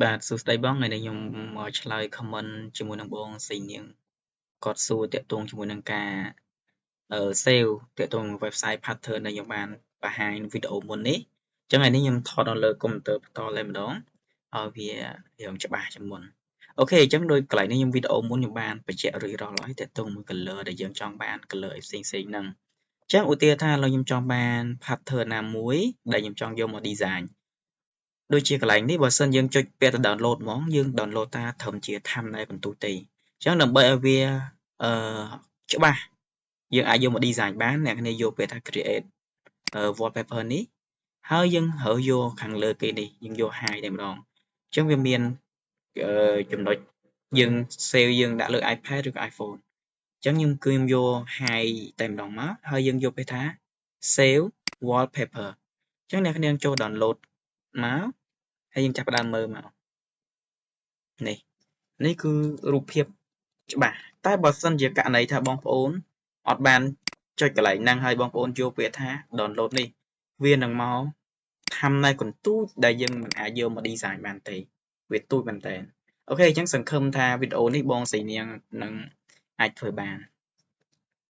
បាទសួស្តីបងថ្ងៃនេះខ្ញុំមកឆ្លើយ comment ជាមួយនឹងបងស្រីនាងគាត់សួរតាក់ទងជាមួយនឹងការsave តាក់ទងនឹង website pattern ដែលខ្ញុំបានបង្ហាញវីដេអូមុននេះអញ្ចឹងថ្ងៃនេះខ្ញុំថតនៅលើកុំព្យូទ័របន្តតែម្ដងឲ្យវារឿងច្បាស់ជាងមុនអូខេអញ្ចឹងដោយកន្លែងនេះខ្ញុំវីដេអូមុនខ្ញុំបានបញ្ជាក់រួចរាល់ហើយតាក់ទងមួយ color ដែលយើងចង់បាន color អីផ្សេងៗហ្នឹងអញ្ចឹងឧទាហរណ៍ថាឥឡូវខ្ញុំចង់បាន pattern ណាមួយដែលខ្ញុំចង់យកមក design ដូចជាកន្លែងនេះបើសិនយើងចុចពាក្យទៅ download ហ្មងយើង download តាត្រឹមជា thumbnail បន្ទូចទេអញ្ចឹងដើម្បីឲ្យវាច្បាស់យើងអាចយកមក design បានអ្នកគ្នាយកពាក្យថា create wallpaper នេះហើយយើងរើសយកខាងលើគេនេះយើងយក hide តែម្ដងអញ្ចឹងវាមានចំណុចយើង save យើងដាក់លើ iPad ឬក៏ iPhone អញ្ចឹងខ្ញុំយក hide តែម្ដងមកហើយយើងយកពាក្យថា save wallpaper អញ្ចឹងអ្នកគ្នាចូល download មកហើយយើងចាប់ផ្ដើមមើលមកនេះគឺរូបភាពច្បាស់តែបើសិនជាករណីថាបងប្អូនអត់បានចុចកន្លែងហ្នឹងហើយបងប្អូនយកពាក្យថា download នេះវានឹងមកthumbnailកន្ទូចដែលយើងមិនអាចយកមក design បានទេវាទូចមែនតើអូខេអញ្ចឹងសង្ឃឹមថាវីដេអូនេះបងស្រីនាងនឹងអាចធ្វើបាន